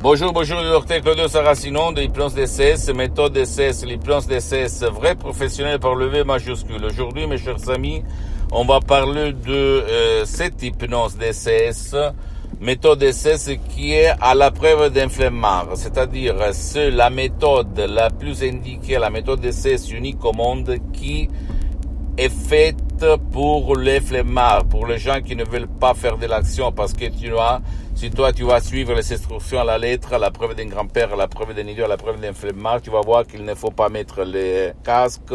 Bonjour, le docteur Claudio Saracino de l'hypnose DCS, méthode DCS, l'hypnose DCS, vrai professionnel par le V majuscule. Aujourd'hui, mes chers amis, on va parler de cette hypnose DCS, méthode DCS qui est à la preuve d'un flemmard, c'est-à-dire c'est la méthode la plus indiquée, la méthode DCS unique au monde qui est faite pour les flemmards, pour les gens qui ne veulent pas faire de l'action parce que si toi tu vas suivre les instructions à la lettre, à la preuve d'un grand-père, à la preuve d'un idiot, à la preuve d'un flemmard, tu vas voir qu'il ne faut pas mettre les casques,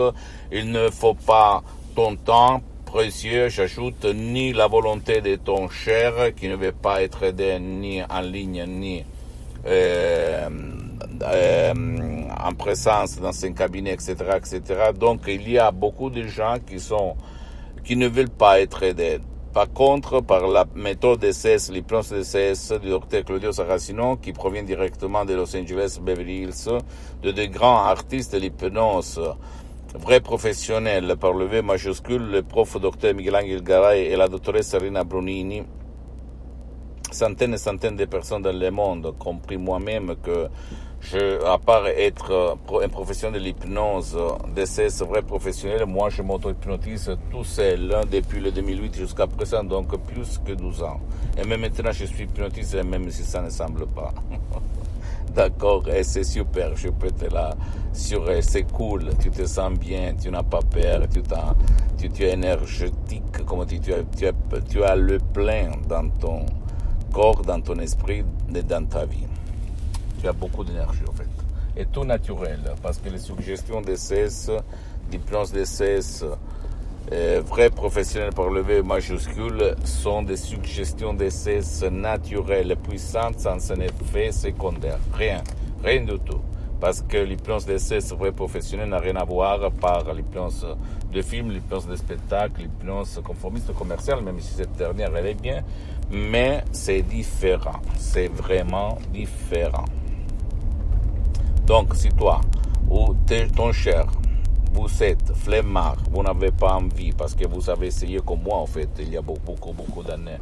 il ne faut pas ton temps précieux, j'ajoute, ni la volonté de ton cher qui ne veut pas être aidé ni en ligne, ni en présence dans un cabinet, etc., etc. Donc, il y a beaucoup de gens qui ne veulent pas être aidés. Par contre, par la méthode DCS, l'hypnose DCS du docteur Claudio Saracino, qui provient directement de Los Angeles, Beverly Hills, de grands artistes de l'hypnose, vrais professionnels, par le V majuscule, le prof docteur Miguel Angel Garay et la doctoresse Rina Brunini, centaines et centaines de personnes dans le monde, compris moi-même, que à part être un professionnel de l'hypnose, DCS vrai professionnel, moi je m'auto-hypnotise tout seul depuis le 2008 jusqu'à présent, donc plus que 12 ans. Et même maintenant je suis hypnotisé, même si ça ne semble pas. D'accord, et c'est super, je peux te l'assurer, c'est cool, tu te sens bien, tu n'as pas peur, tu es énergétique, comme tu as le plein dans ton corps, dans ton esprit et dans ta vie. Tu as beaucoup d'énergie en fait. Et tout naturel, parce que les suggestions DCS, l'hypnose DCS, vrais professionnels par le V majuscule, sont des suggestions DCS naturelles, puissantes, sans un effet secondaire. Rien du tout. Parce que l'hypnose DCS vrai professionnel n'a rien à voir par l'hypnose de film, l'hypnose de spectacle, l'hypnose conformiste commerciale, même si cette dernière elle est bien, mais c'est différent. C'est vraiment différent. Donc, si toi ou ton cher, vous êtes flemmard, vous n'avez pas envie, parce que vous avez essayé comme moi, en fait, il y a beaucoup d'années,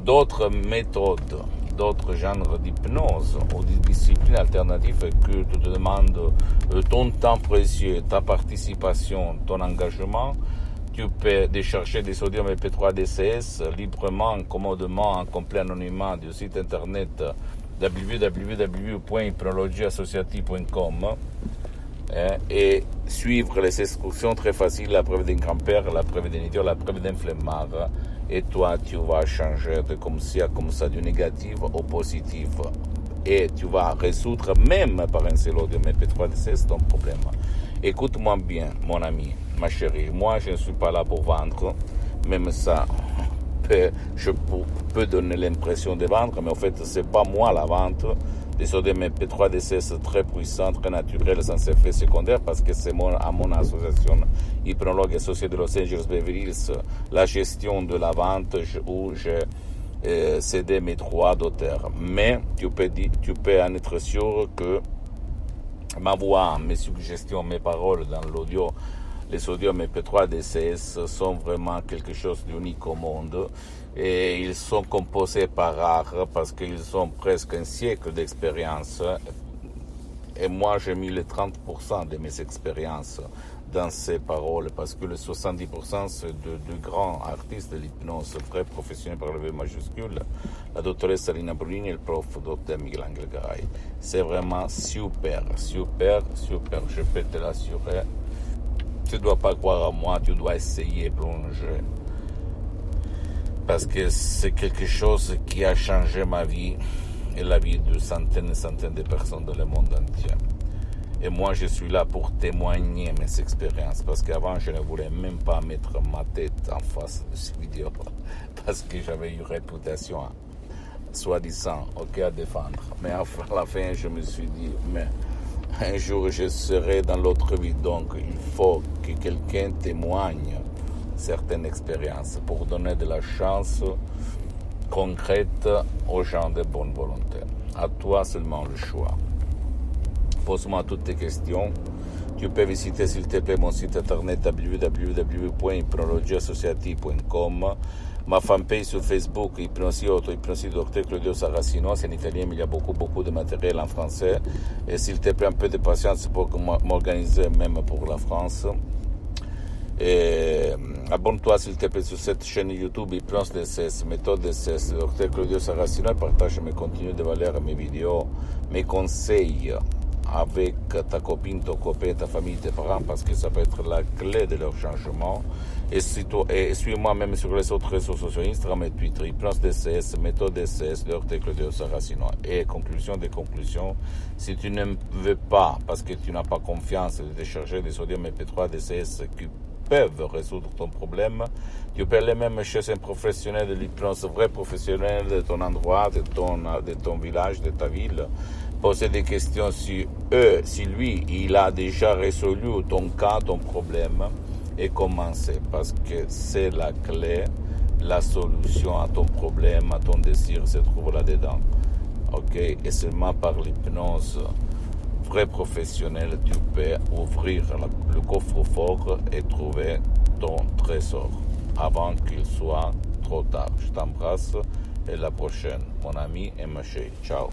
d'autres méthodes, d'autres genres d'hypnose ou de disciplines alternatives que tu te demandes ton temps précieux, ta participation, ton engagement, tu peux décharger des sodium MP3 DCS librement, commodement, en complet anonymat du site internet www.hypnologieassociative.com et suivre les instructions très faciles, la preuve d'un grand-père, la preuve d'un idiot, la preuve d'un flemmard, et toi tu vas changer de comme ça, du négatif au positif, et tu vas résoudre même par un seul audio MP3 DCS ton problème. Écoute-moi bien, mon ami, ma chérie, moi je ne suis pas là pour vendre, même ça je peux donner l'impression de vendre, mais en fait c'est pas moi la vente des sodium MP3 DCS très puissants, très naturels, sans effet secondaire, parce que c'est à mon association hypnologue associée de Los Angeles Beverly Hills la gestion de la vente où j'ai cédé mes droits d'auteur. Mais tu peux en être sûr que ma voix, mes suggestions, mes paroles dans l'audio, les sodium MP3 DCS sont vraiment quelque chose d'unique au monde, et ils sont composés par art parce qu'ils ont presque un siècle d'expérience, et moi j'ai mis les 30% de mes expériences dans ces paroles, parce que le 70% c'est de grands artistes de l'hypnose, vrais professionnels par le V majuscule, la doctoresse Rina Brunini et le prof docteur Miguel Angel Garay. C'est vraiment super, je peux te l'assurer. Tu ne dois pas croire à moi, tu dois essayer, plonger. Parce que c'est quelque chose qui a changé ma vie et la vie de centaines et centaines de personnes dans le monde entier. Et moi, je suis là pour témoigner mes expériences. Parce qu'avant, je ne voulais même pas mettre ma tête en face de ces vidéos. Parce que j'avais une réputation, soi-disant, à défendre. Mais à la fin, je me suis dit, mais un jour, je serai dans l'autre vie. Donc, il faut que quelqu'un témoigne certaines expériences pour donner de la chance concrète aux gens de bonne volonté. À toi seulement le choix. Pose-moi toutes tes questions. Tu peux visiter, s'il te plaît, mon site internet www.hypnologieassociative.com ma fanpage sur Facebook, Hypnosie Auto, Hypnosie Docteur Claudio Saracino, c'est en italien, mais il y a beaucoup de matériel en français. Et s'il te plaît, un peu de patience pour m'organiser même pour la France. Et abonne-toi s'il te plaît sur cette chaîne YouTube Hypnose DCS, méthode DCS, Docteur Claudio Saracino, et partage mes contenus de valeur, mes vidéos, mes conseils avec ta copine, ton copain, ta famille, tes parents, parce que ça peut être la clé de leur changement. Et suis-moi même sur les autres réseaux sociaux, Instagram et Twitter, Hypnose DCS, méthode DCS, Docteur Claudio Saracino. Et conclusion des conclusions, si tu ne veux pas, parce que tu n'as pas confiance, de décharger des sodium MP3 DCS qui peuvent résoudre ton problème, tu peux aller même chez un professionnel de l'hypnose, vrai professionnel de ton endroit, de ton village, de ta ville, poser des questions sur eux, si lui, il a déjà résolu ton cas, ton problème, et commencer, parce que c'est la clé, la solution à ton problème, à ton désir se trouve là-dedans. Ok? Et seulement par l'hypnose vrai professionnel, tu peux ouvrir le coffre-fort et trouver ton trésor avant qu'il soit trop tard. Je t'embrasse et la prochaine, mon ami et ma chérie. Ciao.